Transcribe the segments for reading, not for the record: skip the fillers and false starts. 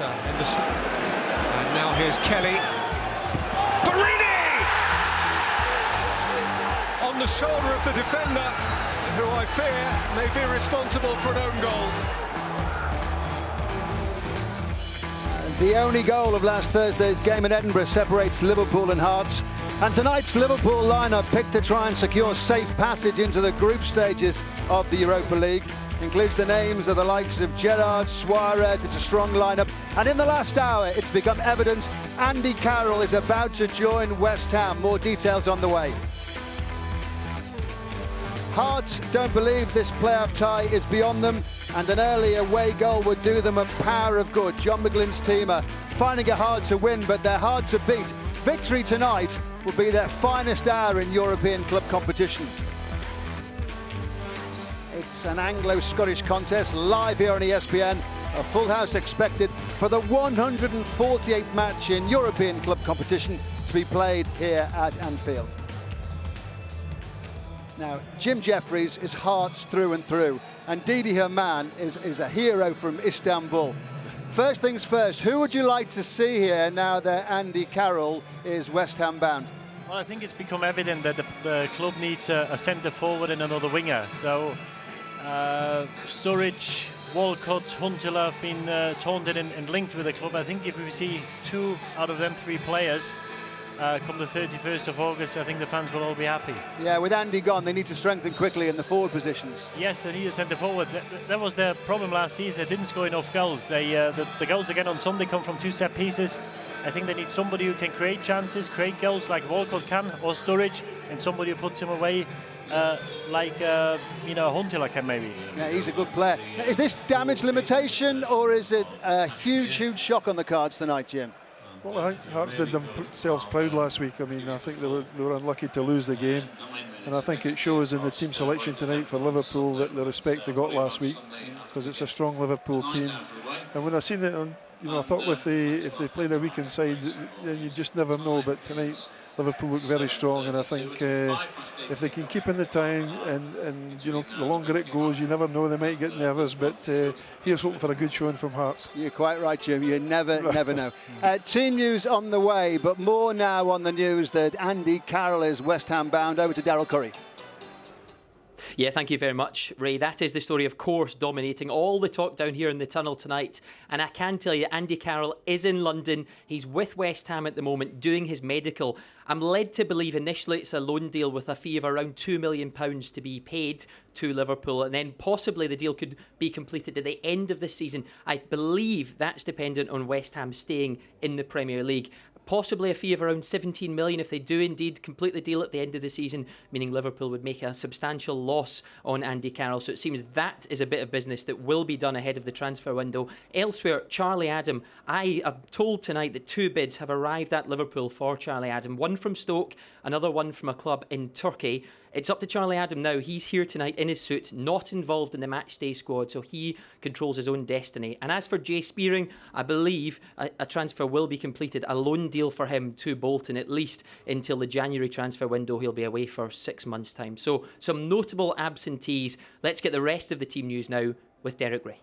And now here's Kelly. Barini! On the shoulder of the defender, who I fear may be responsible for an own goal. The only goal of last Thursday's game in Edinburgh separates Liverpool and Hearts. And tonight's Liverpool lineup picked to try and secure safe passage into the group stages of the Europa League. Includes the names of the likes of Gerrard, Suarez. It's a strong lineup. And in the last hour, it's become evident Andy Carroll is about to join West Ham. More details on the way. Hearts don't believe this playoff tie is beyond them, and an early away goal would do them a power of good. John McGlynn's team are finding it hard to win, but they're hard to beat. Victory tonight will be their finest hour in European club competition. It's an Anglo-Scottish contest live here on ESPN. A full house expected for the 148th match in European club competition to be played here at Anfield. Now, Jim Jeffries is Hearts through and through, and Didi Hamann is a hero from Istanbul. First things first, who would you like to see here now that Andy Carroll is West Ham bound? Well, I think it's become evident that the club needs a centre forward and another winger. So Sturridge, Walcott, Huntelaar have been taunted and linked with the club. I think if we see 2 out of them 3 players come the 31st of August, I think the fans will all be happy. Yeah, with Andy gone, they need to strengthen quickly in the forward positions. Yes, they need a centre forward. That was their problem last season. They didn't score enough goals. The goals again on Sunday come from 2 set pieces. I think they need somebody who can create chances, create goals like Walcott can, or Sturridge, and somebody who puts him away like Huntelaar can maybe. Yeah, he's a good player. Now, is this damage limitation, or is it a huge shock on the cards tonight, Jim? Well, I think Hearts did themselves proud last week. I mean, I think they were unlucky to lose the game, and I think it shows in the team selection tonight for Liverpool that the respect they got last week, because it's a strong Liverpool team. And when I seen it, I thought if they played a weekend side, then you just never know. But tonight, Liverpool look very strong, and I think if they can keep in the time and the longer it goes, you never know, they might get nervous. But here's hoping for a good showing from Hearts. You're quite right, Jim. You never know. Team news on the way, but more now on the news that Andy Carroll is West Ham bound. Over to Daryl Curry. Yeah, thank you very much, Ray. That is the story, of course, dominating all the talk down here in the tunnel tonight. And I can tell you, Andy Carroll is in London. He's with West Ham at the moment, doing his medical. I'm led to believe initially it's a loan deal with a fee of around £2 million to be paid to Liverpool, and then possibly the deal could be completed at the end of this season. I believe that's dependent on West Ham staying in the Premier League. Possibly a fee of around 17 million if they do indeed complete the deal at the end of the season, meaning Liverpool would make a substantial loss on Andy Carroll. So it seems that is a bit of business that will be done ahead of the transfer window. Elsewhere, Charlie Adam. I am told tonight that 2 bids have arrived at Liverpool for Charlie Adam. One from Stoke, another one from a club in Turkey. It's up to Charlie Adam now. He's here tonight in his suit, not involved in the matchday squad, so he controls his own destiny. And as for Jay Spearing, I believe a transfer will be completed, a loan deal for him to Bolton, at least until the January transfer window. He'll be away for 6 months' time. So some notable absentees. Let's get the rest of the team news now with Derek Ray.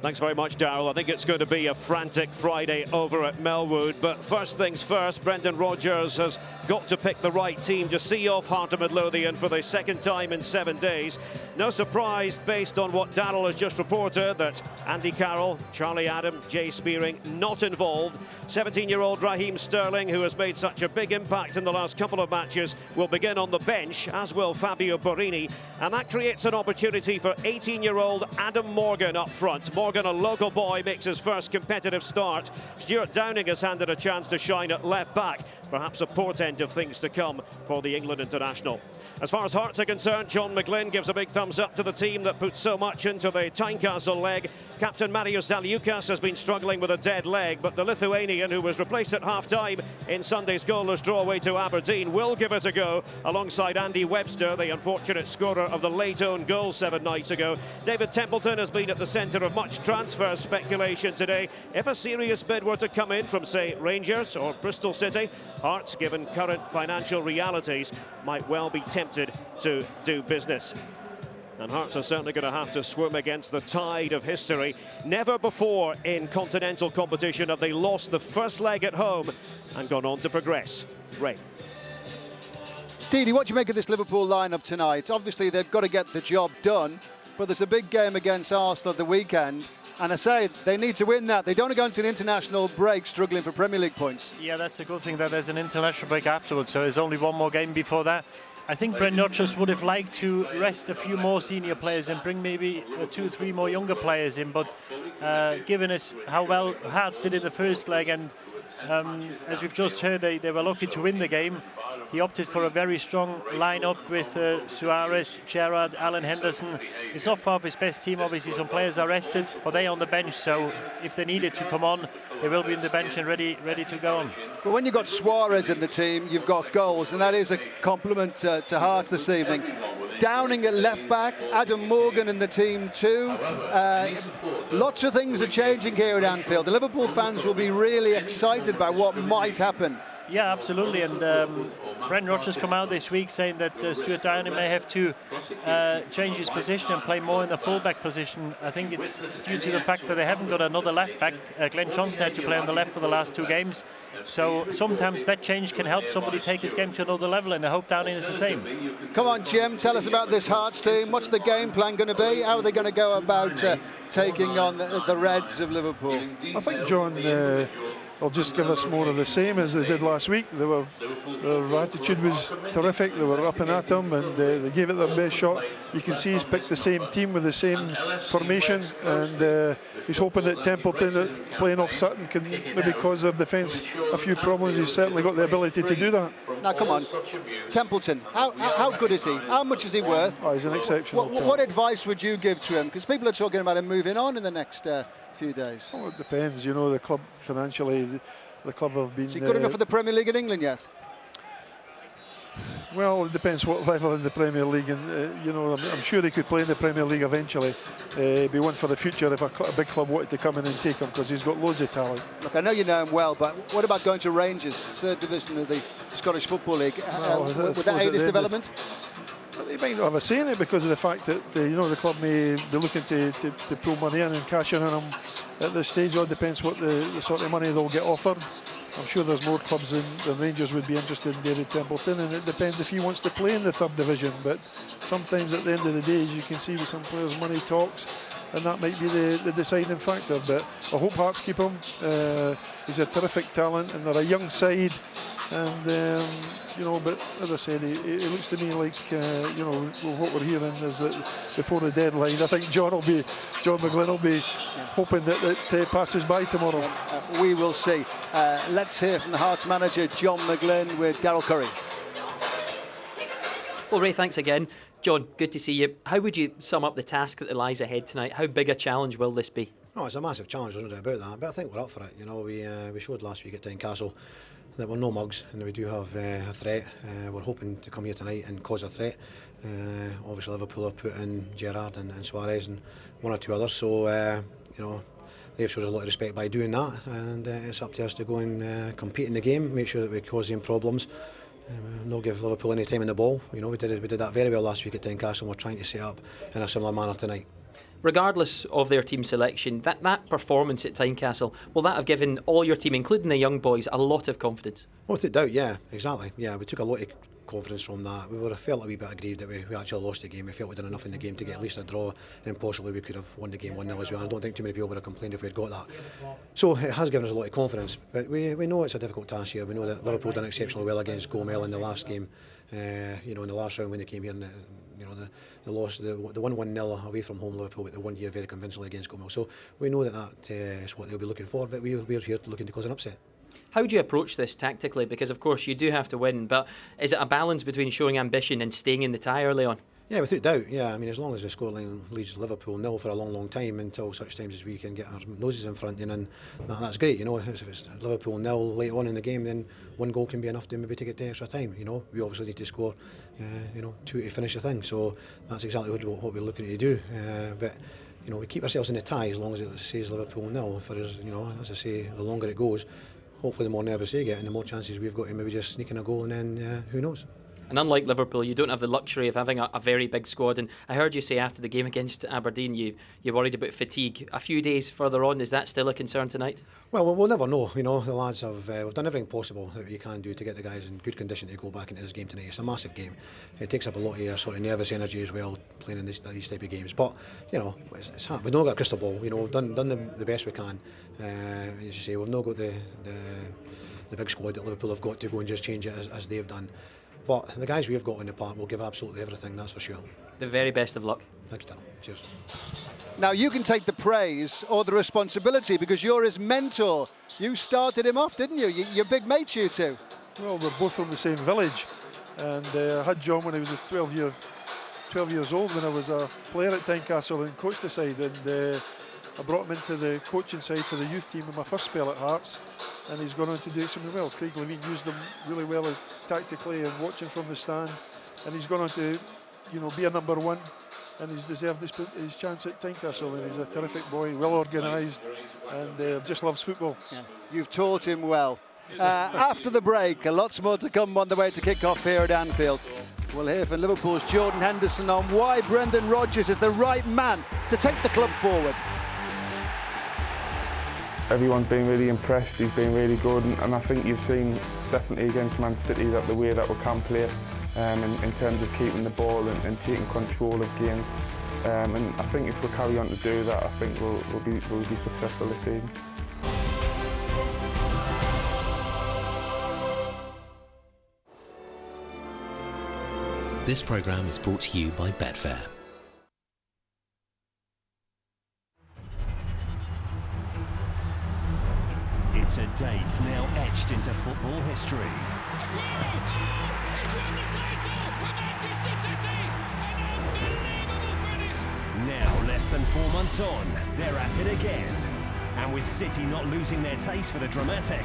Thanks very much, Darryl. I think it's going to be a frantic Friday over at Melwood. But first things first, Brendan Rodgers has got to pick the right team to see off Heart of Midlothian for the second time in 7 days. No surprise, based on what Darryl has just reported, that Andy Carroll, Charlie Adam, Jay Spearing not involved. 17-year-old Raheem Sterling, who has made such a big impact in the last couple of matches, will begin on the bench, as will Fabio Borini. And that creates an opportunity for 18-year-old Adam Morgan up front. Morgan, a local boy, makes his first competitive start. Stuart Downing has handed a chance to shine at left back. Perhaps a portent of things to come for the England international. As far as Hearts are concerned, John McGlynn gives a big thumbs up to the team that put so much into the Tynecastle leg. Captain Marius Zaliukas has been struggling with a dead leg, but the Lithuanian, who was replaced at half-time in Sunday's goalless draw away to Aberdeen, will give it a go alongside Andy Webster, the unfortunate scorer of the late own goal 7 nights ago. David Templeton has been at the centre of much transfer speculation today. If a serious bid were to come in from, say, Rangers or Bristol City, Hearts, given current financial realities, might well be tempted to do business. And Hearts are certainly going to have to swim against the tide of history. Never before in continental competition have they lost the first leg at home and gone on to progress. Ray. Didi, what do you make of this Liverpool lineup tonight? Obviously, they've got to get the job done, but there's a big game against Arsenal at the weekend. And I say they need to win that. They don't want to go into an international break struggling for Premier League points. Yeah, that's a good thing that there's an international break afterwards, so there's only one more game before that. I think Brendan Rodgers would have liked to rest a few more senior players and bring maybe 2-3 more younger players in, but given us how well Hearts did in the first leg, and as we've just heard, they were lucky to win the game. He opted for a very strong lineup with Suarez, Gerrard, Alan Henderson. It's not far off his best team. Obviously, some players are rested, but they're on the bench. So if they needed to come on, they will be in the bench and ready to go on. But when you've got Suarez in the team, you've got goals, and that is a compliment to Hearts this evening. Downing at left back, Adam Morgan in the team too. Lots of things are changing here at Anfield. The Liverpool fans will be really excited by what might happen. Yeah, absolutely. And Brendan Rodgers come out this week saying that Stuart Downing may have to change his position and play more in the full-back position. I think it's due to the fact that they haven't got another left-back. Glenn Johnson had to play on the left for the last 2 games. So sometimes that change can help somebody take his game to another level, and I hope Downing is the same. Come on, Jim, tell us about this Hearts team. What's the game plan going to be? How are they going to go about taking on the Reds of Liverpool? I think John will just give us more of the same as they did last week. Their attitude was terrific. They were up and at them, and they gave it their best shot. You can see he's picked the same team with the same formation, and he's hoping that Templeton, playing off Sutton, can maybe cause their defence a few problems. He's certainly got the ability to do that. Now, come on, Templeton, how good is he? How much is he worth? Oh, he's an exceptional talent. What advice would you give to him? Because people are talking about him moving on in the next few days. Well, it depends. You know, the club financially, the club have been... Is he good enough for the Premier League in England yet? Well, it depends what level in the Premier League, and you know, I'm sure he could play in the Premier League eventually. Be one for the future if a big club wanted to come in and take him, because he's got loads of talent. Look, I know you know him well, but what about going to Rangers, 3rd division of the Scottish Football League? Would that aid his development? They might not have a say in it because of the fact that you know, the club may be looking to pull money in and cash in on him at this stage. It all depends what the sort of money they'll get offered. I'm sure there's more clubs than Rangers would be interested in David Templeton, and it depends if he wants to play in the 3rd division. But sometimes at the end of the day, as you can see with some players, money talks, and that might be the deciding factor. But I hope Hearts keep him. He's a terrific talent, and they're a young side. And you know, but as I said, it looks to me like you know, what we're hearing is that before the deadline, I think John McGlynn will be hoping that passes by tomorrow. We will see. Let's hear from the Hearts manager, John McGlynn, with Daryl Curry. Well, Ray, thanks again. John, good to see you. How would you sum up the task that lies ahead tonight? How big a challenge will this be? No, it's a massive challenge, there's no doubt about that. But I think we're up for it. You know, we showed last week at Tynecastle that we're no mugs, and we do have a threat. We're hoping to come here tonight and cause a threat. Obviously, Liverpool have put in Gerrard and Suarez and 1 or 2 others. So you know, they've showed a lot of respect by doing that, and it's up to us to go and compete in the game, make sure that we cause them problems. Not give Liverpool any time in the ball. You know, we did that very well last week at Tynecastle, and we're trying to set up in a similar manner tonight. Regardless of their team selection, that performance at Tynecastle, will that have given all your team, including the young boys, a lot of confidence? Without doubt, yeah, exactly. Yeah, we took a lot of confidence from that. We felt a wee bit aggrieved that we actually lost the game. We felt we'd done enough in the game to get at least a draw, and possibly we could have won the game 1-0 as well. I don't think too many people would have complained if we had got that. So it has given us a lot of confidence, but we know it's a difficult task here. We know that Liverpool done exceptionally well against Gomel in the last game. You know, in the last round when they came here, and you know, they lost, they won 1-0 away from home, Liverpool, but they won here very convincingly against Gomel. So we know that is what they'll be looking for, but we're here looking to cause an upset. How do you approach this tactically? Because of course you do have to win, but is it a balance between showing ambition and staying in the tie early on? Yeah, without doubt. Yeah, I mean, as long as the scoreline leads Liverpool 0 for a long time, until such times as we can get our noses in front, and that's great. You know, if it's Liverpool 0 late on in the game, then 1 goal can be enough to maybe to get to extra time. You know, we obviously need to score, you know, 2 to finish the thing. So that's exactly what we're looking to do. But you know, we keep ourselves in the tie as long as it says Liverpool 0. For us, you know, as I say, the longer it goes, hopefully the more nervous they get, and the more chances we've got to maybe just sneak in a goal, and then who knows. And unlike Liverpool, you don't have the luxury of having a very big squad. And I heard you say after the game against Aberdeen, you're worried about fatigue. A few days further on, is that still a concern tonight? Well, we'll never know. You know, the lads have we've done everything possible that you can do to get the guys in good condition to go back into this game tonight. It's a massive game. It takes up a lot of your sort of nervous energy as well, playing in these type of games. But you know, it's hard. We've not got a crystal ball. You know, we've done the best we can. As you say, we've not got the big squad that Liverpool have got to go and just change it as they've done. But the guys we've got in the park will give absolutely everything, that's for sure. The very best of luck. Thank you, Darryl. Cheers. Now you can take the praise or the responsibility because you're his mentor. You started him off, didn't you? You're big mates, you two. Well, we're both from the same village, and I had John when he was 12 years old when I was a player at Tynecastle and coached the side, and I brought him into the coaching side for the youth team in my first spell at Hearts, and he's gone on to do something well. Craig Levine used them really well tactically and watching from the stand, and he's gone on to, you know, be a number one, and he's deserved his chance at Tynecastle, and he's a terrific boy, well organised, and just loves football. Yeah. You've taught him well. After the break, lots more to come on the way to kick off here at Anfield. We'll hear from Liverpool's Jordan Henderson on why Brendan Rodgers is the right man to take the club forward. Everyone's been really impressed, he's been really good, and I think you've seen definitely against Man City that the way that we can play in terms of keeping the ball and taking control of games. And I think if we carry on to do that, I think we'll be successful this season. This programme is brought to you by Betfair. It's a date now etched into football history. Now, less than 4 months on, they're at it again. And with City not losing their taste for the dramatic,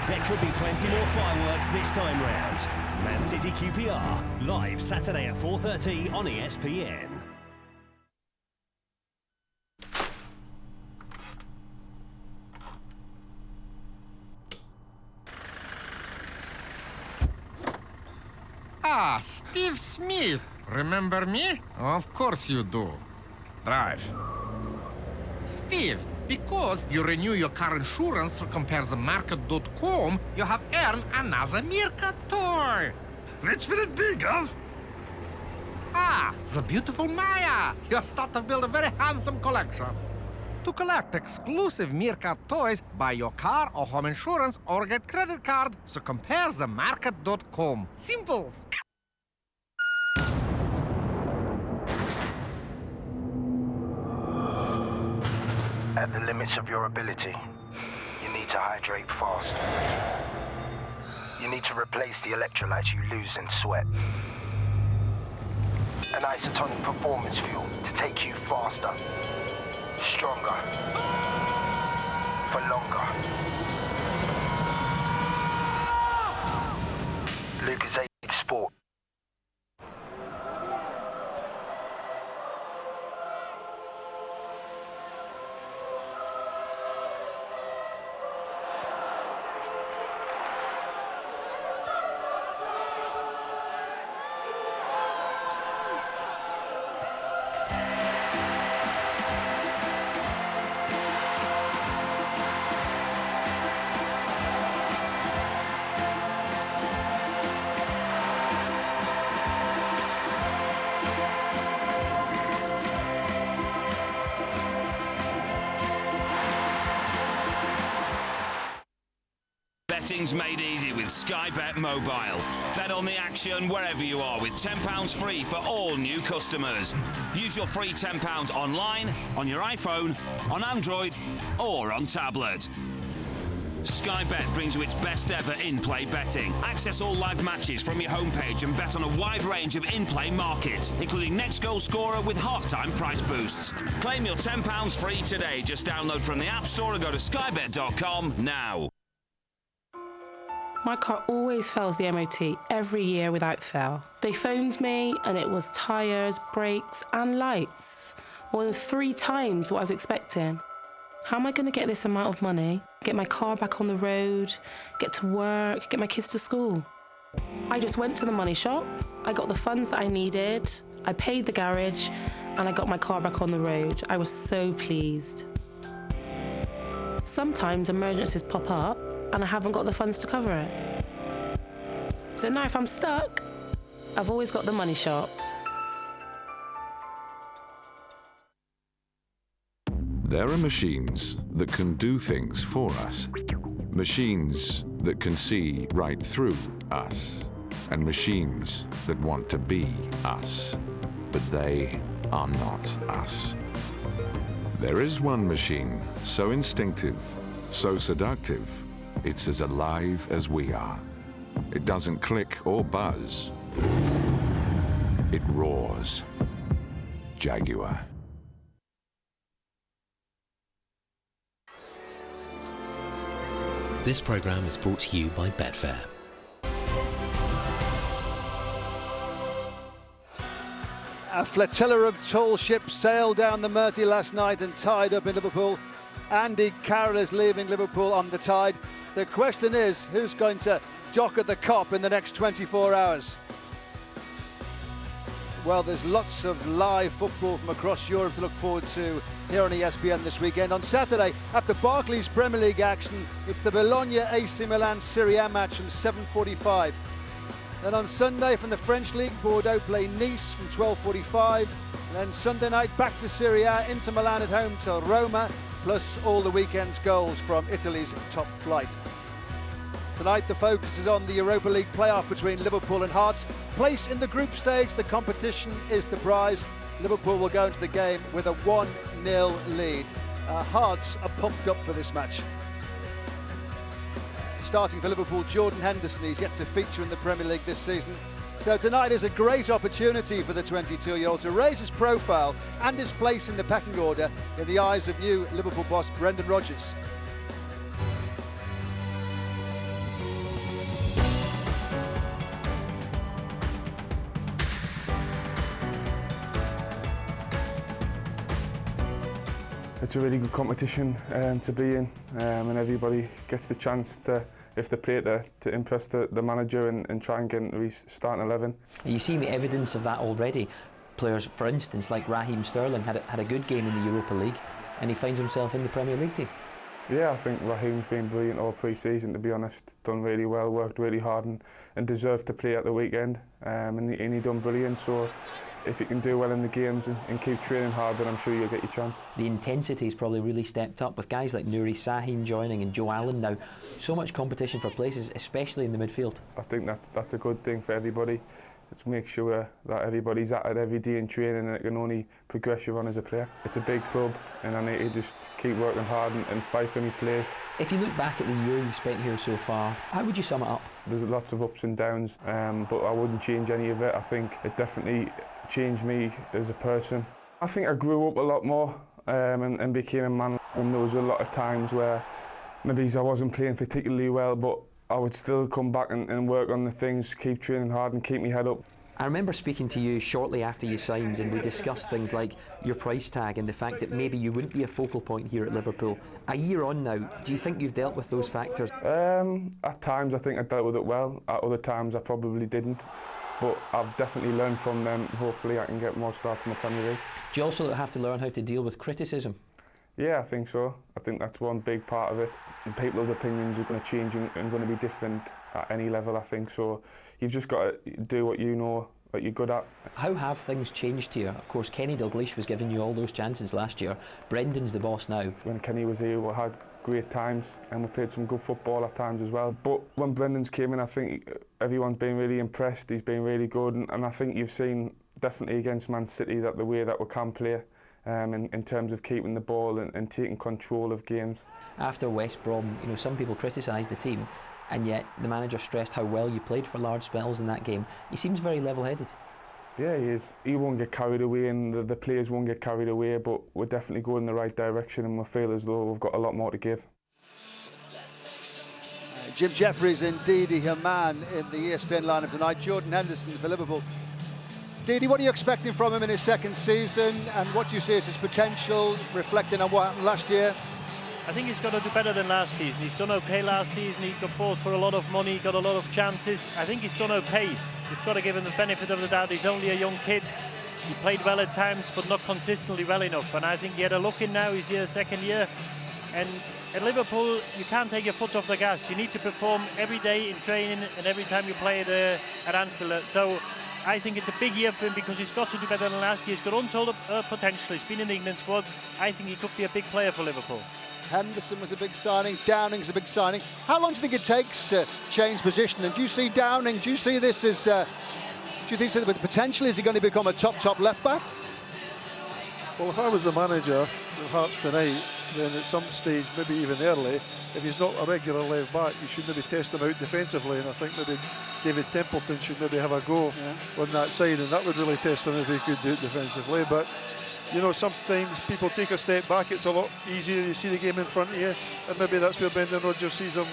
there could be plenty more fireworks this time round. Man City QPR, live Saturday at 4:30 on ESPN. Ah, Steve Smith. Remember me? Of course you do. Drive. Steve, because you renew your car insurance through comparethemarket.com, you have earned another Meerkat toy. Which will it be, Gov? Ah, the beautiful Maya. You're starting to build a very handsome collection. To collect exclusive Meerkat toys, buy your car or home insurance or get credit card, so comparethemarket.com. Simple. At the limits of your ability, you need to hydrate fast. You need to replace the electrolytes you lose in sweat. An isotonic performance fuel to take you faster, stronger, for longer. Lucozade Sport. Betting's made easy with Sky Bet Mobile. Bet on the action wherever you are with £10 free for all new customers. Use your free £10 online, on your iPhone, on Android or on tablet. Sky Bet brings you its best ever in-play betting. Access all live matches from your homepage and bet on a wide range of in-play markets, including next goal scorer with half-time price boosts. Claim your £10 free today. Just download from the App Store and go to skybet.com now. My car always fails the MOT every year without fail. They phoned me and it was tyres, brakes and lights. More than 3 times what I was expecting. How am I going to get this amount of money, get my car back on the road, get to work, get my kids to school? I just went to the money shop, I got the funds that I needed, I paid the garage, and I got my car back on the road. I was so pleased. Sometimes emergencies pop up and I haven't got the funds to cover it. So now if I'm stuck, I've always got the money shop. There are machines that can do things for us. Machines that can see right through us. And machines that want to be us. But they are not us. There is one machine so instinctive, so seductive, it's as alive as we are. It doesn't click or buzz. It roars. Jaguar. This programme is brought to you by Betfair. A flotilla of tall ships sailed down the Mersey last night and tied up in Liverpool. Andy Carroll is leaving Liverpool on the tide. The question is, who's going to dock at the Kop in the next 24 hours? Well, there's lots of live football from across Europe to look forward to here on ESPN this weekend. On Saturday, after Barclays Premier League action, it's the Bologna AC Milan Serie A match from 7:45. Then on Sunday from the French League, Bordeaux play Nice from 12:45. And then Sunday night back to Serie A, Inter Milan at home to Roma, plus all the weekend's goals from Italy's top flight. Tonight the focus is on the Europa League playoff between Liverpool and Hearts. Place in the group stage, the competition is the prize. Liverpool will go into the game with a 1-0 lead. Hearts are pumped up for this match. Starting for Liverpool, Jordan Henderson, he's yet to feature in the Premier League this season. So tonight is a great opportunity for the 22-year-old to raise his profile and his place in the pecking order in the eyes of new Liverpool boss Brendan Rodgers. It's a really good competition to be in, and everybody gets the chance to, if they play, to impress the manager and try and get into his starting 11. Are you seeing the evidence of that already? Players, for instance, like Raheem Sterling had a good game in the Europa League, and he finds himself in the Premier League team. Yeah, I think Raheem's been brilliant all pre-season, to be honest. Done really well, worked really hard and deserved to play at the weekend, and he done brilliant. So if you can do well in the games and keep training hard, then I'm sure you'll get your chance. The intensity's probably really stepped up with guys like Nouri Sahin joining and Joe Allen now. So much competition for places, especially in the midfield. I think that's a good thing for everybody. Let's make sure that everybody's at it every day in training and it can only progress you on as a player. It's a big club and I need to just keep working hard and fight for my place. If you look back at the year you've spent here so far, how would you sum it up? There's lots of ups and downs, but I wouldn't change any of it. I think it definitely changed me as a person. I think I grew up a lot more and became a man, and there was a lot of times where maybe I wasn't playing particularly well, but I would still come back and work on the things, keep training hard and keep my head up. I remember speaking to you shortly after you signed, and we discussed things like your price tag and the fact that maybe you wouldn't be a focal point here at Liverpool. A year on now, do you think you've dealt with those factors? At times I think I dealt with it well, at other times I probably didn't. But I've definitely learned from them. Hopefully I can get more starts in the Premier League. Do you also have to learn how to deal with criticism? Yeah, I think so. I think that's one big part of it. And people's opinions are going to change and going to be different at any level, I think. So you've just got to do what you know, what you're good at. How have things changed here? Of course, Kenny Dalglish was giving you all those chances last year. Brendan's the boss now. When Kenny was here, we had great times and we played some good football at times as well. But when Brendan's came in, I think everyone's been really impressed. He's been really good, and I think you've seen definitely against Man City that the way that we can play in terms of keeping the ball and taking control of games. After West Brom, you know, some people criticised the team, and yet the manager stressed how well you played for large spells in that game. He seems very level-headed. Yeah, he is. He won't get carried away and the players won't get carried away, but we're definitely going in the right direction and we feel as though we've got a lot more to give. Jim Jeffries and Didi Hamann in the ESPN lineup tonight. Jordan Henderson for Liverpool. Didi, what are you expecting from him in his second season, and what do you see as his potential, reflecting on what happened last year? I think he's got to do better than last season. He's done okay last season. He got bought for a lot of money, got a lot of chances. I think he's done okay. You've got to give him the benefit of the doubt. He's only a young kid. He played well at times, but not consistently well enough. And I think he had a look in now. He's here second year. And at Liverpool, you can't take your foot off the gas. You need to perform every day in training and every time you play at Anfield. So I think it's a big year for him because he's got to do better than last year. He's got untold potential. He's been in the England squad. I think he could be a big player for Liverpool. Henderson was a big signing, Downing's a big signing. How long do you think it takes to change position? And do you see Downing, do you see this as, do you think so, the potential, is he going to become a top left back? Well, if I was the manager of Hearts tonight, then at some stage, maybe even early, if he's not a regular left back, you should maybe test him out defensively, and I think maybe David Templeton should maybe have a go on that side, and that would really test him if he could do it defensively. But you know, sometimes people take a step back, it's a lot easier, you see the game in front of you, and maybe that's where Brendan Rodgers sees him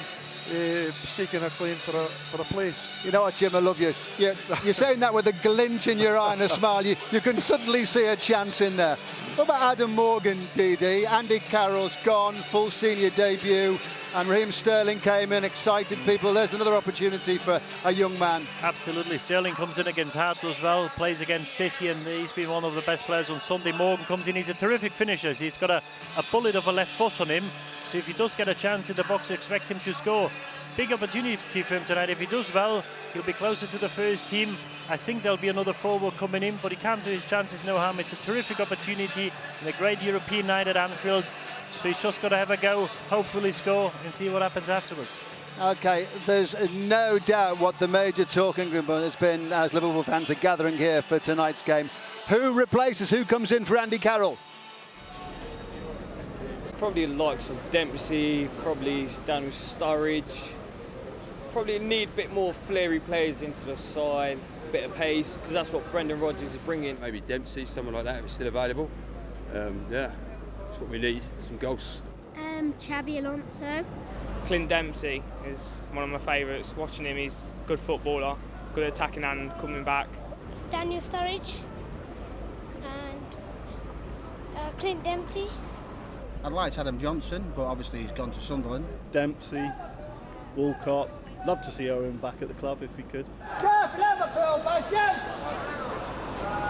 staking a claim for a place. You know what, Jim, I love you. You're saying that with a glint in your eye and a smile. You can suddenly see a chance in there. What about Adam Morgan, DD? Andy Carroll's gone, full senior debut, and Raheem Sterling came in, excited people. There's another opportunity for a young man. Absolutely. Sterling comes in against Hart, does well, plays against City, and he's been one of the best players on Sunday. Morgan comes in, he's a terrific finisher. He's got a bullet of a left foot on him, so if he does get a chance in the box, expect him to score. Big opportunity for him tonight. If he does well, he'll be closer to the first team. I think there'll be another forward coming in, but he can't do his chances no harm. It's a terrific opportunity and a great European night at Anfield. So he's just got to have a go, hopefully score, and see what happens afterwards. OK, there's no doubt what the major talking about has been as Liverpool fans are gathering here for tonight's game. Who replaces, who comes in for Andy Carroll? Probably the likes of Dempsey, probably Daniel Sturridge. Probably need a bit more flary players into the side, a bit of pace, because that's what Brendan Rodgers is bringing. Maybe Dempsey, someone like that, if it's still available. Yeah, that's what we need, some goals. Xabi Alonso. Clint Dempsey is one of my favourites. Watching him, he's a good footballer, good attacking hand, coming back. It's Daniel Sturridge and Clint Dempsey. I'd like Adam Johnson, but obviously he's gone to Sunderland. Dempsey, Walcott. Love to see Owen back at the club if we could. Liverpool,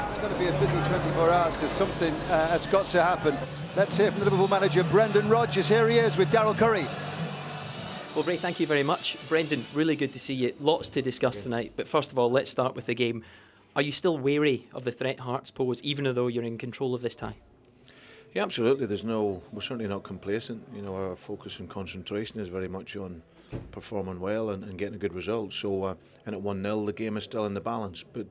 it's going to be a busy 24 hours because something has got to happen. Let's hear from the Liverpool manager, Brendan Rodgers. Here he is with Daryl Curry. Well, Ray, thank you very much. Brendan, really good to see you. Lots to discuss tonight. But first of all, let's start with the game. Are you still wary of the threat Hearts pose, even though you're in control of this tie? Yeah, absolutely. We're certainly not complacent. You know, our focus and concentration is very much on performing well and getting a good result. So, and at 1-0, the game is still in the balance. But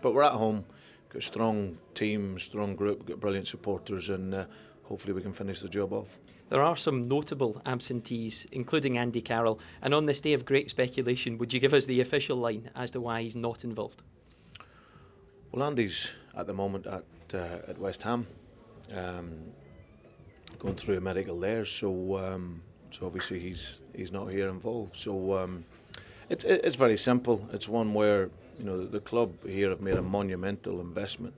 we're at home. Got a strong team, strong group, got brilliant supporters, and hopefully we can finish the job off. There are some notable absentees, including Andy Carroll. And on this day of great speculation, would you give us the official line as to why he's not involved? Well, Andy's at the moment at West Ham. Going through a medical there, so obviously he's not here involved. So it's very simple. It's one where, you know, the club here have made a monumental investment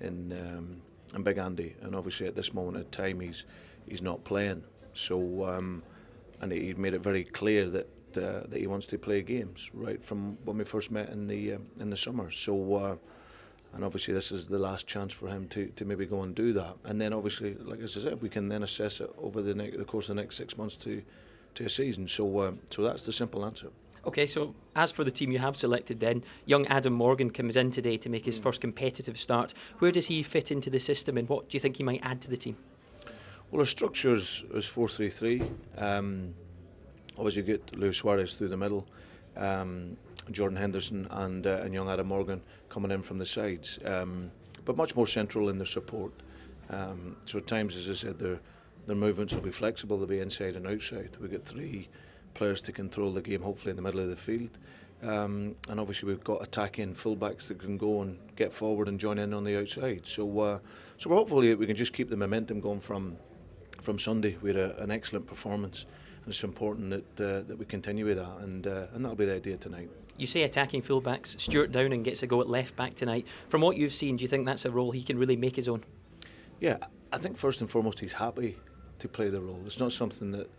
in Big Andy, and obviously at this moment in time he's not playing. So and he made it very clear that he wants to play games right from when we first met in the summer. So. And obviously this is the last chance for him to maybe go and do that. And then obviously, like I said, we can then assess it over the course of the next 6 months to a season. So that's the simple answer. OK, so as for the team you have selected then, young Adam Morgan comes in today to make his first competitive start. Where does he fit into the system, and what do you think he might add to the team? Well, our structure is 4-3-3. Obviously you get Luis Suarez through the middle. Jordan Henderson and young Adam Morgan coming in from the sides, but much more central in their support. So at times, as I said, their movements will be flexible. They'll be inside and outside. We've got 3 players to control the game, hopefully in the middle of the field. And obviously we've got attacking fullbacks that can go and get forward and join in on the outside. So hopefully we can just keep the momentum going from Sunday. We had an excellent performance. It's important that we continue with that, and that'll be the idea tonight. You say attacking fullbacks. Stuart Downing gets a go at left back tonight. From what you've seen, do you think that's a role he can really make his own? Yeah, I think first and foremost he's happy to play the role. It's not something that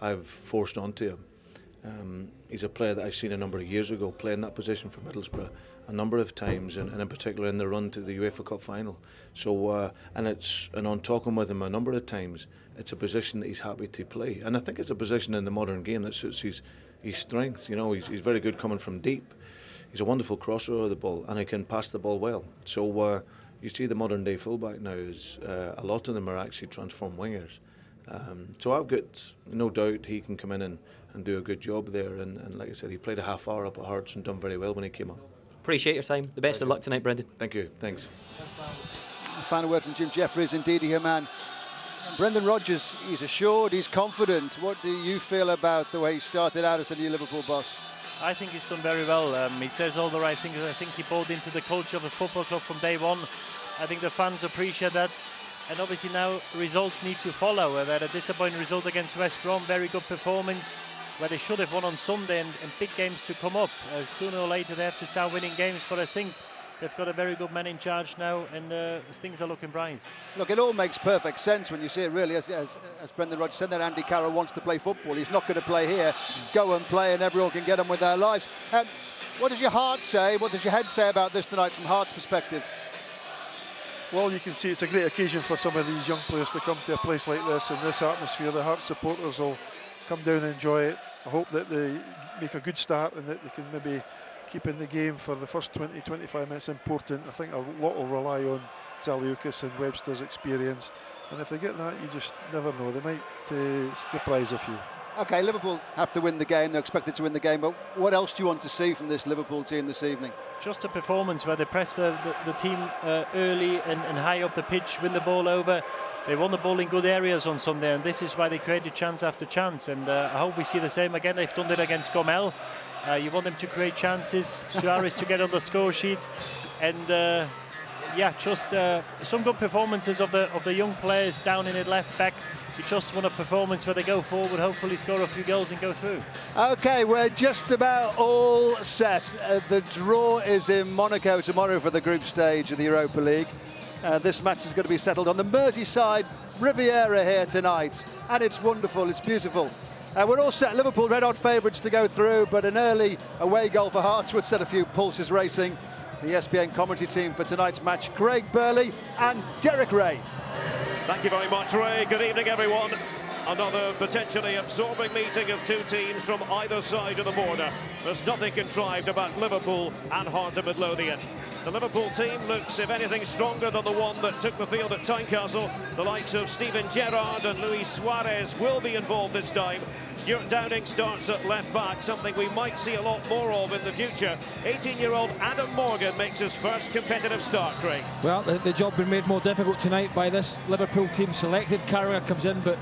I've forced onto him. He's a player that I've seen a number of years ago play in that position for Middlesbrough a number of times, and in particular in the run to the UEFA Cup final. So, and on talking with him a number of times, it's a position that he's happy to play, and I think it's a position in the modern game that suits his strength. You know, he's very good coming from deep. He's a wonderful crosser of the ball, and he can pass the ball well. So you see the modern day fullback now is a lot of them are actually transformed wingers. So I've got no doubt he can come in and do a good job there. And like I said, he played a half hour up at Hearts and done very well when he came up. Appreciate your time. The best of luck tonight, Brendan. Thank you. Thanks. A final word from Jim Jeffries. Indeed, your man. Brendan Rodgers, he's assured, he's confident. What do you feel about the way he started out as the new Liverpool boss? I think he's done very well. He says all the right things. I think he bought into the culture of the football club from day one. I think the fans appreciate that. And obviously now results need to follow. They had a disappointing result against West Brom, very good performance, where they should have won on Sunday, and big games to come up. Sooner or later they have to start winning games, but I think they've got a very good man in charge now, and things are looking bright. Look, it all makes perfect sense when you see it, really. As Brendan Rodgers said, that Andy Carroll wants to play football. He's not going to play here. Go and play, and everyone can get on with their lives. What does your heart say? What does your head say about this tonight from Hearts' perspective? Well, you can see it's a great occasion for some of these young players to come to a place like this in this atmosphere. The Hearts supporters will come down and enjoy it. I hope that they make a good start and that they can maybe keep in the game for the first 20-25 minutes. Important. I think a lot will rely on Zaliukas and Webster's experience, and if they get that, you just never know. They might surprise a few. OK, Liverpool have to win the game. They're expected to win the game, but what else do you want to see from this Liverpool team this evening? Just a performance where they press the team early and high up the pitch, win the ball over. They won the ball in good areas on Sunday, and this is why they created chance after chance. And I hope we see the same again. They've done it against Gomel. You want them to create chances, Suarez to get on the score sheet, and yeah, just some good performances of the young players down in it left back. You just want a performance where they go forward, hopefully score a few goals and go through. OK, we're just about all set. The draw is in Monaco tomorrow for the group stage of the Europa League. This match is going to be settled on the Merseyside Riviera here tonight, and it's wonderful, it's beautiful. We're all set. Liverpool red-hot favourites to go through, but an early away goal for Hearts would set a few pulses racing. The ESPN commentary team for tonight's match, Craig Burley and Derek Ray. Thank you very much, Ray. Good evening, everyone. Another potentially absorbing meeting of two teams from either side of the border. There's nothing contrived about Liverpool and Heart of Midlothian. The Liverpool team looks, if anything, stronger than the one that took the field at Tynecastle. The likes of Steven Gerrard and Luis Suarez will be involved this time. Stuart Downing starts at left back, something we might see a lot more of in the future. 18-year-old Adam Morgan makes his first competitive start, Craig. Well, the job been made more difficult tonight by this Liverpool team selected. Carragher comes in, but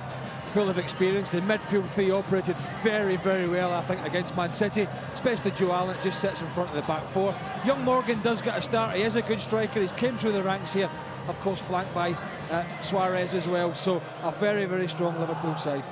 full of experience. The midfield three operated very, very well, I think, against Man City, especially Joe Allen. Just sits in front of the back four. Young Morgan does get a start. He is a good striker. He's came through the ranks here, of course, flanked by Suarez as well. So a very, very strong Liverpool side.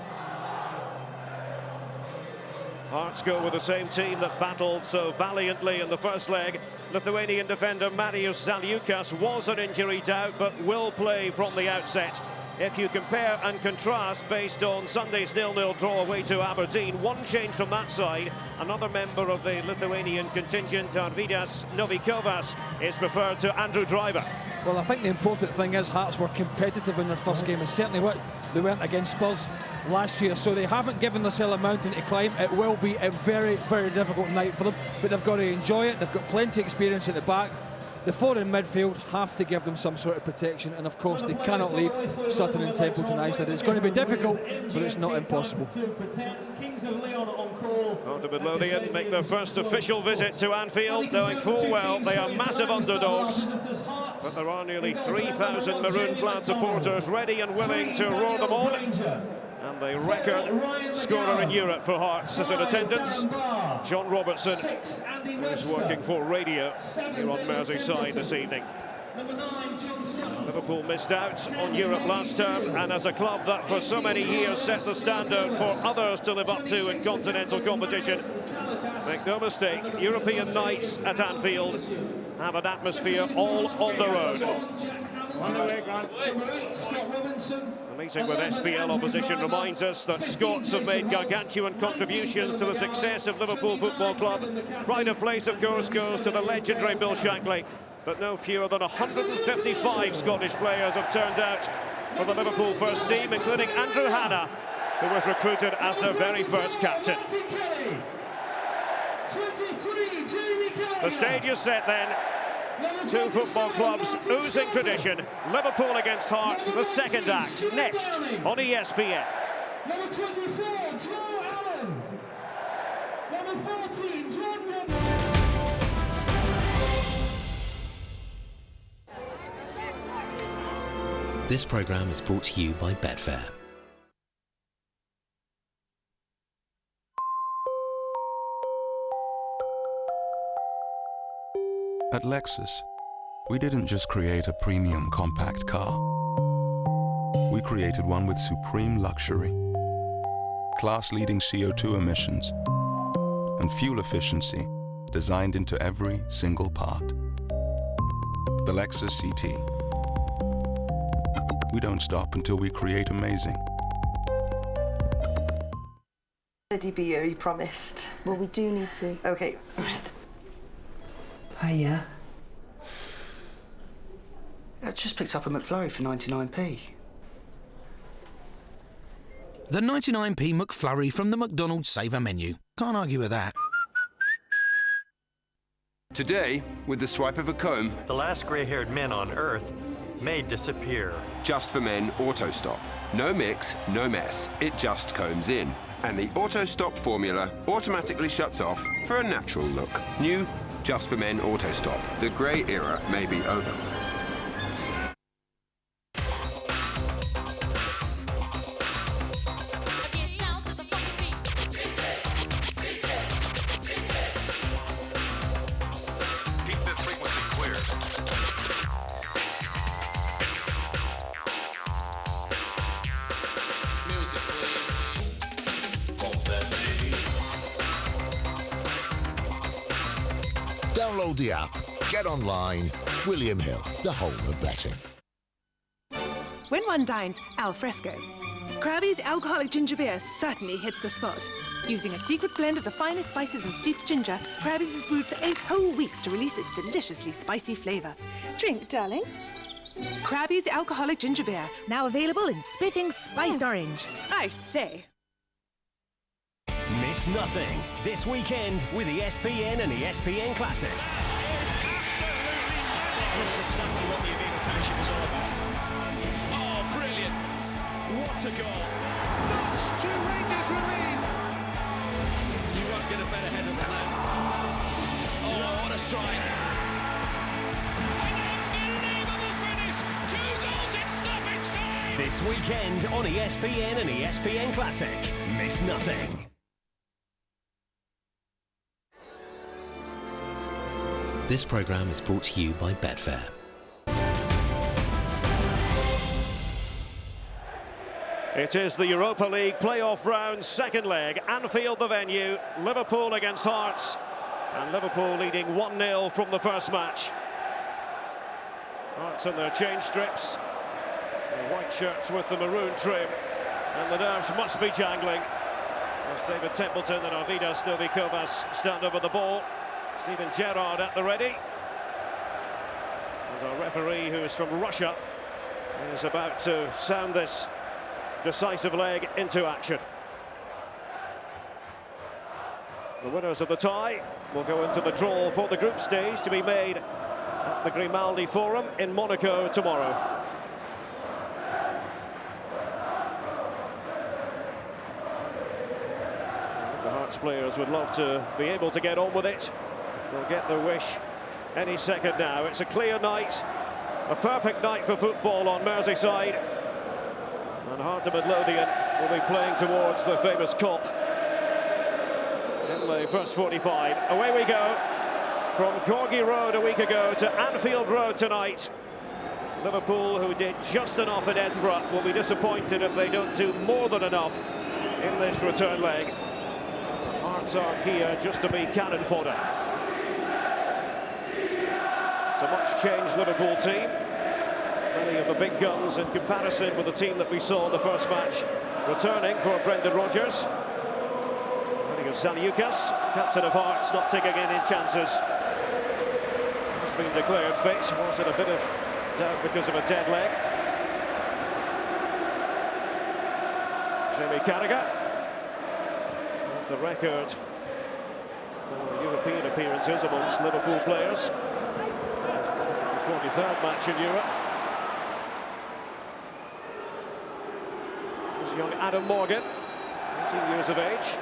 Hearts go with the same team that battled so valiantly in the first leg. Lithuanian defender Marius Zaliukas was an injury doubt, but will play from the outset. If you compare and contrast based on Sunday's 0-0 draw away to Aberdeen, one change from that side, another member of the Lithuanian contingent, Arvydas Novikovas, is preferred to Andrew Driver. Well, I think the important thing is Hearts were competitive in their first game, and certainly what they weren't against Spurs last year, so they haven't given themselves a mountain to climb. It will be a very, very difficult night for them, but they've got to enjoy it. They've got plenty of experience at the back. The four in midfield have to give them some sort of protection, and of course they cannot leave Sutton and Templeton isolated. It's going to be difficult, but it's not impossible. Heart of Midlothian make their first official visit to Anfield, knowing full well they are massive underdogs. But there are nearly 3,000 maroon-clad supporters ready and willing to roar them on. And the record scorer in Europe for Hearts is in attendance, John Robertson, who's working for radio here on Merseyside this evening. Liverpool missed out on Europe last term, and as a club that for so many years set the standard for others to live up to in continental competition, make no mistake, European nights at Anfield have an atmosphere all on their own. The meeting with SPL opposition reminds us that Scots have made gargantuan contributions to the success of Liverpool Football Club. Pride of place, of course, goes to the legendary Bill Shankly, but no fewer than 155 Scottish players have turned out for the Liverpool first team, including Andrew Hannah, who was recruited as their very first captain. The stage is set then. Two football clubs oozing tradition. Liverpool against Hearts, the second act, next on ESPN. Number 24, Joe Allen. Number 14, John Redmond. This programme is brought to you by Betfair. At Lexus, we didn't just create a premium compact car. We created one with supreme luxury, class-leading CO2 emissions, and fuel efficiency designed into every single part. The Lexus CT. We don't stop until we create amazing. Steady beer, you promised. Well, we do need to. Okay, right. Hiya. I just picked up a McFlurry for 99p. The 99p McFlurry from the McDonald's Saver menu. Can't argue with that. Today, with the swipe of a comb, the last grey-haired men on Earth may disappear. Just for Men Auto Stop. No mix, no mess. It just combs in. And the Auto Stop formula automatically shuts off for a natural look. New Just for Men Auto Stop. The grey era may be over. Download the app, get online. William Hill, the home of betting. When one dines al fresco, Krabby's alcoholic ginger beer certainly hits the spot. Using a secret blend of the finest spices and steeped ginger, Krabby's is brewed for 8 whole weeks to release its deliciously spicy flavour. Drink, darling. Krabby's alcoholic ginger beer, now available in spiffing spiced orange. I say. Miss nothing this weekend with ESPN and ESPN Classic. This is exactly what the evacuation was all about. Oh, brilliant. What a goal. That's two Rangers relief. You won't get a better header than that. Oh, what a strike. This weekend on ESPN and ESPN Classic. Miss nothing. This programme is brought to you by Betfair. It is the Europa League playoff round, second leg. Anfield the venue, Liverpool against Hearts. And Liverpool leading 1-0 from the first match. Hearts in their change strips. The white shirts with the maroon trim. And the nerves must be jangling. As David Templeton and Arvidas Novikovas stand over the ball. Steven Gerrard at the ready. And our referee, who is from Russia, is about to sound this decisive leg into action. The winners of the tie will go into the draw for the group stage to be made at the Grimaldi Forum in Monaco tomorrow. The Hearts players would love to be able to get on with it. They'll get their wish any second now. It's a clear night, a perfect night for football on Merseyside. And Heart of Midlothian will be playing towards the famous Kop in the first 45. Away we go from Corgi Road a week ago to Anfield Road tonight. Liverpool, who did just enough in Edinburgh, will be disappointed if they don't do more than enough in this return leg. Hearts are here just to be cannon fodder. It's a much changed Liverpool team. Many of the big guns in comparison with the team that we saw in the first match. Returning for Brendan Rodgers. Zaliukas, captain of Hearts, not taking any chances. He's been declared fit. Was it a bit of doubt because of a dead leg? Jamie Carragher. That's the record for European appearances amongst Liverpool players. The 43rd match in Europe. There's young Adam Morgan, 18 years of age.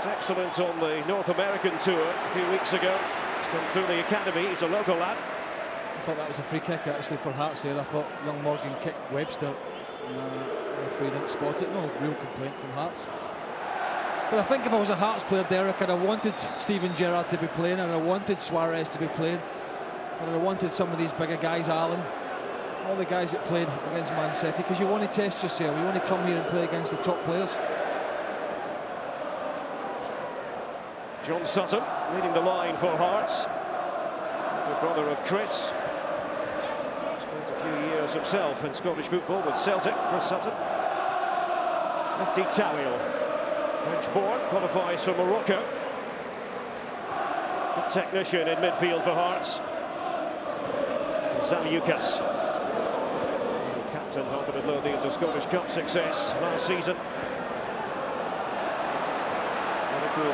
Excellent on the North American tour a few weeks ago. He's come through the academy. He's a local lad. I thought that was a free kick actually for Hearts there. I thought young Morgan kicked Webster. The referee didn't spot it. No real complaint from Hearts. But I think if I was a Hearts player, Derek, I'd have wanted Steven Gerrard to be playing, and I wanted Suarez to be playing, and I wanted some of these bigger guys, Allen, all the guys that played against Man City, because you want to test yourself. You want to come here and play against the top players. John Sutton leading the line for Hearts. The brother of Chris. Spent a few years himself in Scottish football with Celtic. Chris Sutton. Mehdi Tawil, French-born, qualifies for Morocco. Good technician in midfield for Hearts. Zaliukas, captain Heart of Midlothian to Scottish Cup success last season.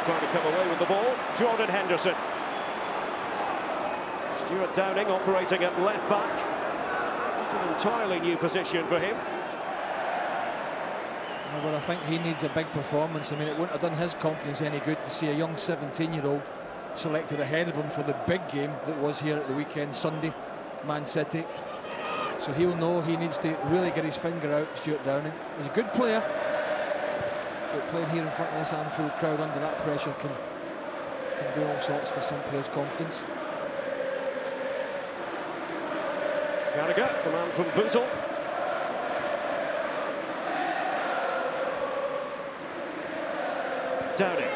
Trying to come away with the ball. Jordan Henderson. Stuart Downing operating at left back. It's an entirely new position for him. Well, I think he needs a big performance. I mean, it wouldn't have done his confidence any good to see a young 17-year-old selected ahead of him for the big game that was here at the weekend, Sunday, Man City. So he'll know he needs to really get his finger out, Stuart Downing. He's a good player. But playing here in front of this Anfield crowd under that pressure can do all sorts for some players' confidence. Carragher, the man from Bootle. Downing.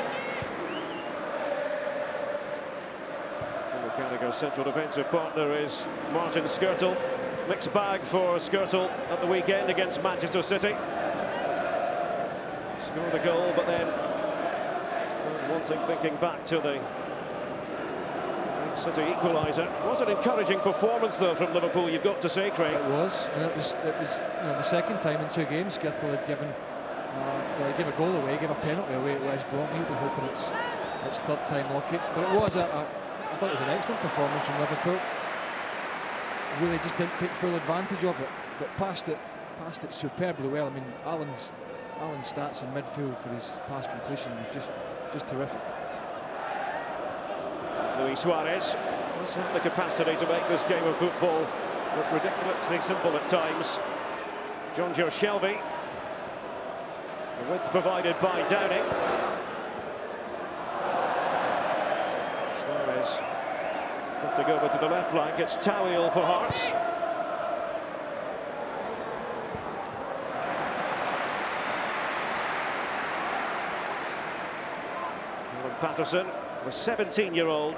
Carragher's central defensive partner is Martin Skrtel. Mixed bag for Skrtel at the weekend against Manchester City. Scored a goal, but then thinking back to the City equaliser. It was an encouraging performance, though, from Liverpool, you've got to say, Craig. It was, and it was the second time in 2 games Skrtel had given, he gave a goal away, gave a penalty away at West Brom. He'll be hoping it's third time lucky. But it was, I thought it was an excellent performance from Liverpool. Really just didn't take full advantage of it, but passed it superbly well. I mean, Allen's stats in midfield for his pass completion was just terrific. Luis Suarez does have the capacity to make this game of football look ridiculously simple at times. John Joe Shelby, the width provided by Downing. Suarez drifting over to the left flank. It's Tawil for Hearts. Patterson, the 17-year-old,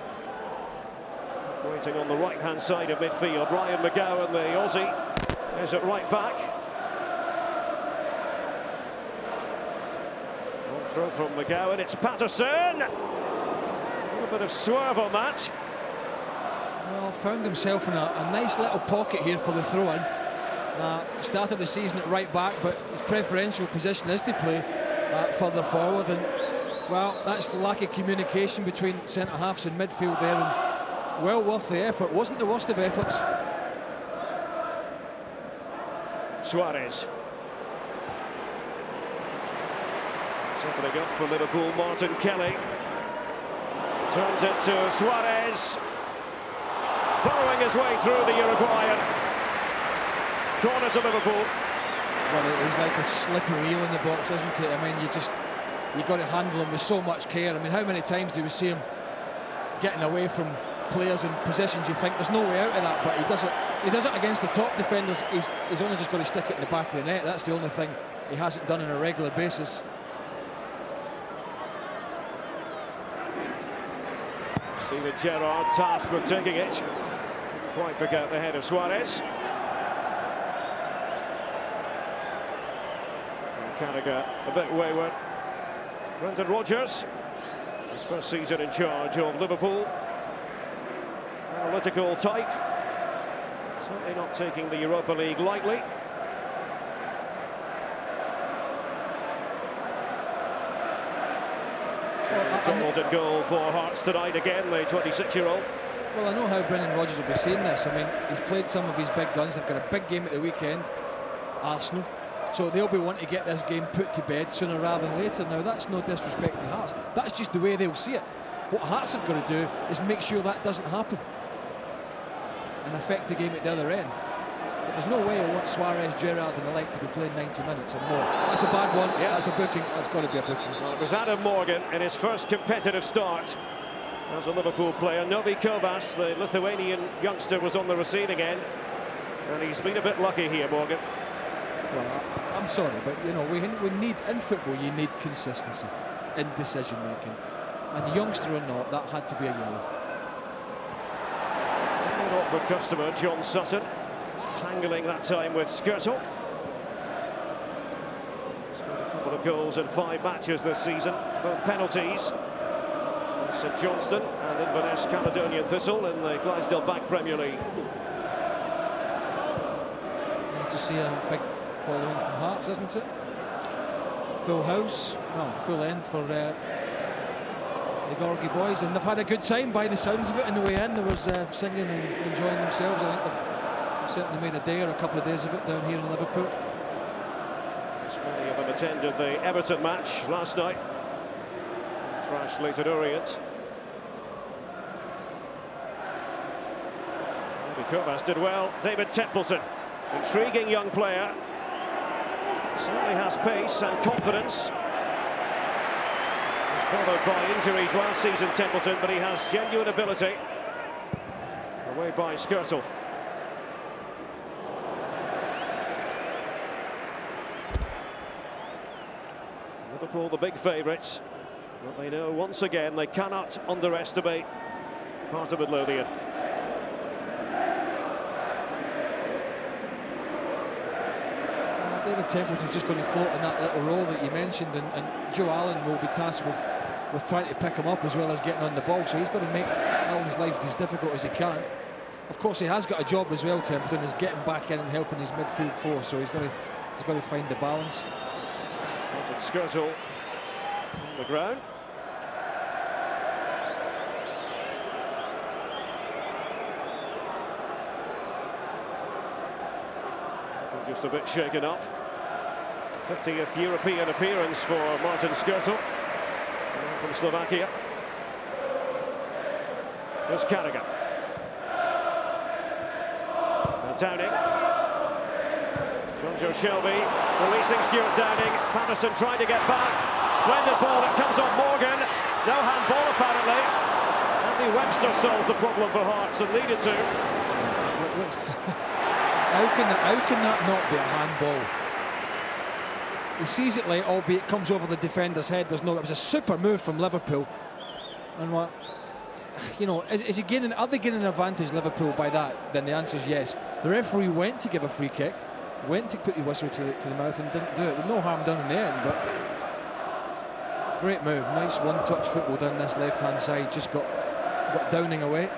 waiting on the right-hand side of midfield. Ryan McGowan, the Aussie, is at right back. One throw from McGowan, it's Patterson! A little bit of swerve on that. Well, found himself in a nice little pocket here for the throw-in. Started the season at right back, but his preferential position is to play further forward, and well, that's the lack of communication between centre-halves and midfield there, and well worth the effort. Wasn't the worst of efforts. Suarez. Opening up for Liverpool, Martin Kelly. Turns it to Suarez. Burrowing his way through the Uruguayan. Corner to Liverpool. Well, he's like a slippery eel in the box, isn't it? I mean, you've got to handle him with so much care. I mean, how many times do we see him getting away from players in positions you think there's no way out of that, but he does it against the top defenders. He's only just got to stick it in the back of the net. That's the only thing he hasn't done on a regular basis. Steven Gerrard tasked with taking it. Quite pick out the head of Suarez. Carragher a bit wayward. Brendan Rodgers, his first season in charge of Liverpool. Analytical type. Certainly not taking the Europa League lightly. Donald in goal for Hearts tonight again, the 26-year-old. Well, I know how Brendan Rodgers will be saying this. I mean, he's played some of his big guns. They've got a big game at the weekend, Arsenal. So they'll be wanting to get this game put to bed sooner rather than later. Now, that's no disrespect to Hearts. That's just the way they'll see it. What Hearts have got to do is make sure that doesn't happen and affect the game at the other end. But there's no way I want Suarez, Gerrard and the like to be playing 90 minutes or more. That's a bad one. Yeah. That's a booking. That's got to be a booking. Well, it was Adam Morgan in his first competitive start as a Liverpool player. Novi Kovas, the Lithuanian youngster, was on the receiving end. And he's been a bit lucky here, Morgan. Well, I'm sorry, but you know, we need, in football, you need consistency in decision making. And youngster or not, that had to be a yellow. An awkward customer, John Sutton, tangling that time with Skirtle. Scored a couple of goals in 5 matches this season, both penalties. St Johnstone and Inverness Caledonian Thistle in the Clydesdale Bank Premier League. Nice to see a big following from Hearts, isn't it? Full house, no, full end for the Gorgie boys, and they've had a good time by the sounds of it in the way in. They was singing and enjoying themselves. I think they've certainly made a day or a couple of days of it down here in Liverpool. As many of them attended the Everton match last night. Thrashed Leyton Orient. Kovas did well. David Templeton, intriguing young player. Certainly has pace and confidence. Was followed by injuries last season, Templeton, but he has genuine ability. Away by Skirtle. Liverpool the big favourites, but they know once again they cannot underestimate part of Midlothian. David Templeton's just going to float in that little role that you mentioned, and Joe Allen will be tasked with trying to pick him up as well as getting on the ball, so he's got to make Allen's life as difficult as he can. Of course, he has got a job as well, Templeton, is getting back in and helping his midfield four, so he's got to find the balance. Skirtle on the ground. Just a bit shaken up. 50th European appearance for Martin Skirtle from Slovakia. There's Carragher. And Downing. Jonjo Shelby releasing Stuart Downing. Patterson trying to get back. Splendid ball that comes on Morgan. No handball apparently. Andy Webster solves the problem for Hearts and needed to. How can that not be a handball? He sees it late, albeit comes over the defender's head. It was a super move from Liverpool. And what, you know, are they gaining an advantage, Liverpool, by that? Then the answer is yes. The referee went to give a free kick, went to put the whistle to the mouth and didn't do it. With no harm done in the end, but great move. Nice one-touch football down this left-hand side. Just got Downing away.